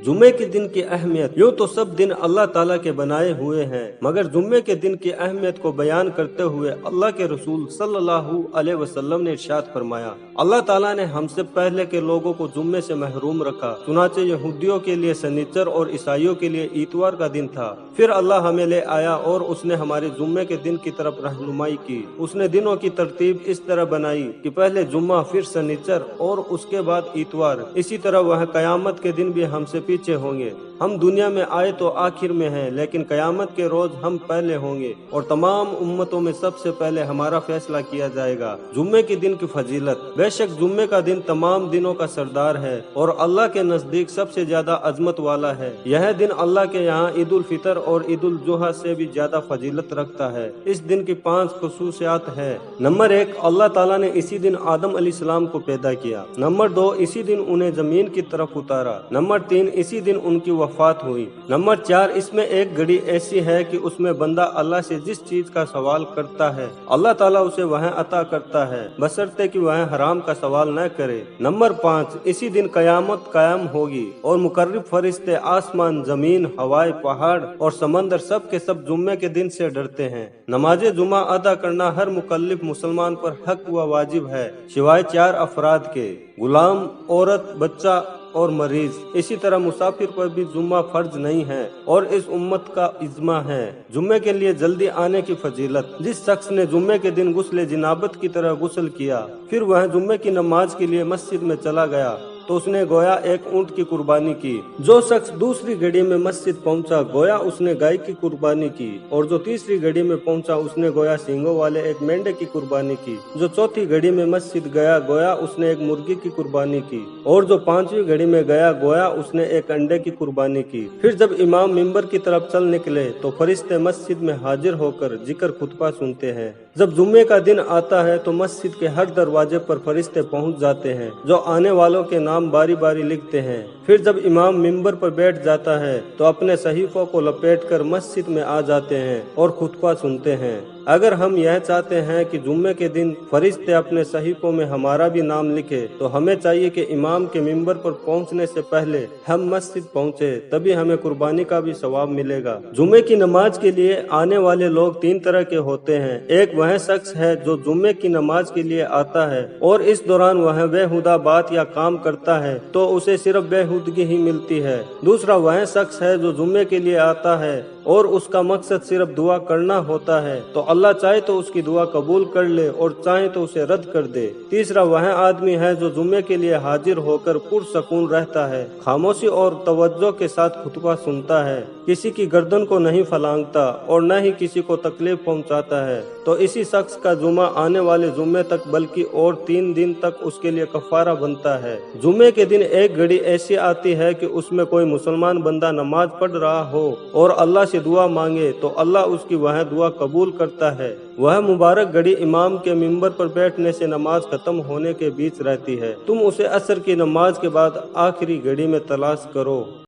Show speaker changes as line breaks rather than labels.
जुम्मे के दिन की अहमियत। यूँ तो सब दिन अल्लाह ताला के बनाए हुए हैं, मगर जुम्मे के दिन की अहमियत को बयान करते हुए अल्लाह के रसूल सल्लल्लाहु अलैहि वसल्लम ने इरशाद फरमाया, अल्लाह ताला ने हमसे पहले के लोगों को जुम्मे से महरूम रखा। चुनाचे यहूदियों के लिए शनिचर और ईसाइयों के लिए इतवार का दिन था। फिर अल्लाह हमें ले आया और उसने हमारे जुम्मे के दिन की तरफ रहनुमाई की। उसने दिनों की तरतीब इस तरह बनाई कि पहले जुम्मा, फिर शनिचर और उसके बाद इतवार। इसी तरह वह कयामत के दिन भी हमसे पीछे होंगे। हम दुनिया में आए तो आखिर में हैं, लेकिन कयामत के रोज हम पहले होंगे और तमाम उम्मतों में सबसे पहले हमारा फैसला किया जाएगा। जुम्मे के दिन की फजीलत। बेशक जुम्मे का दिन तमाम दिनों का सरदार है और अल्लाह के नजदीक सबसे ज्यादा अजमत वाला है। यह दिन अल्लाह के यहाँ ईद उल फितर और ईद उल जुहा से भी ज्यादा फजीलत रखता है। इस दिन की 5 खुसूसियात है। नंबर 1, अल्लाह ताला ने इसी दिन आदम अलैहिस्सलाम को पैदा किया। नंबर 2, इसी दिन उन्हें जमीन की तरफ उतारा। नंबर 3, इसी दिन उनकी वफात हुई। नंबर 4, इसमें एक घड़ी ऐसी है कि उसमें बंदा अल्लाह से जिस चीज का सवाल करता है अल्लाह ताला उसे वह अता करता है, बशर्ते कि वह हराम का सवाल न करे। नंबर 5, इसी दिन कयामत कायम होगी और मुकर्रब फरिश्ते आसमान, जमीन, हवाएं, पहाड़ और समंदर सब के सब जुम्मे के दिन से डरते हैं। नमाज जुमा अदा करना हर मुकल्लिफ मुसलमान पर हक व वाजिब है, सिवाय 4 अफराद के, गुलाम, औरत, बच्चा और मरीज। इसी तरह मुसाफिर पर भी जुम्मा फर्ज नहीं है और इस उम्मत का इज्मा है। जुम्मे के लिए जल्दी आने की फजीलत। जिस शख्स ने जुम्मे के दिन गुस्ल जिनाबत की तरह गुस्ल किया, फिर वह जुम्मे की नमाज के लिए मस्जिद में चला गया, तो उसने गोया एक ऊंट की कुर्बानी की। जो शख्स दूसरी घड़ी में मस्जिद पहुंचा, गोया उसने गाय की कुर्बानी की। और जो तीसरी घड़ी में पहुंचा, उसने गोया सींगों वाले एक मेंढे की कुर्बानी की। जो चौथी घड़ी में मस्जिद गया, गोया उसने एक मुर्गी की कुर्बानी की। और जो 5वीं घड़ी में गया, गोया उसने एक अंडे की कुर्बानी की। फिर जब इमाम मिंबर की तरफ चल निकले तो फरिश्ते मस्जिद में हाजिर होकर जिक्र खुतबा सुनते हैं। जब जुम्मे का दिन आता है तो मस्जिद के हर दरवाजे पर फरिश्ते पहुंच जाते हैं, जो आने वालों के नाम बारी बारी लिखते हैं। फिर जब इमाम मिंबर पर बैठ जाता है तो अपने सहीफों को लपेटकर मस्जिद में आ जाते हैं और खुतबा सुनते हैं। अगर हम यह चाहते हैं कि जुम्मे के दिन फरिश्ते अपने सहीफों में हमारा भी नाम लिखे, तो हमें चाहिए कि इमाम के मिंबर पर पहुंचने से पहले हम मस्जिद पहुंचे, तभी हमें कुर्बानी का भी सवाब मिलेगा। जुम्मे की नमाज के लिए आने वाले लोग 3 तरह के होते हैं। एक वह शख्स है जो जुम्मे की नमाज के लिए आता है और इस दौरान वह बेहुदा बात या काम करता है तो उसे सिर्फ बेहुदगी ही मिलती है। दूसरा वह शख्स है जो जुम्मे के लिए आता है और उसका मकसद सिर्फ दुआ करना होता है, तो अल्लाह चाहे तो उसकी दुआ कबूल कर ले और चाहे तो उसे रद्द कर दे। तीसरा वह आदमी है जो जुम्मे के लिए हाजिर होकर पुरसकून रहता है, खामोशी और तवज्जो के साथ खुतबा सुनता है, किसी की गर्दन को नहीं फलांगता और न ही किसी को तकलीफ पहुंचाता है, तो इसी शख्स का जुम्मा आने वाले जुम्मे तक बल्कि और 3 दिन तक उसके लिए कफारा बनता है। जुम्मे के दिन एक घड़ी ऐसी आती है कि उसमें कोई मुसलमान बंदा नमाज पढ़ रहा हो और अल्लाह से दुआ मांगे तो अल्लाह उसकी वह दुआ कबूल करता है। वह मुबारक घड़ी इमाम के मिंबर पर बैठने से नमाज खत्म होने के बीच रहती है। तुम उसे असर की नमाज के बाद आखिरी घड़ी में तलाश करो।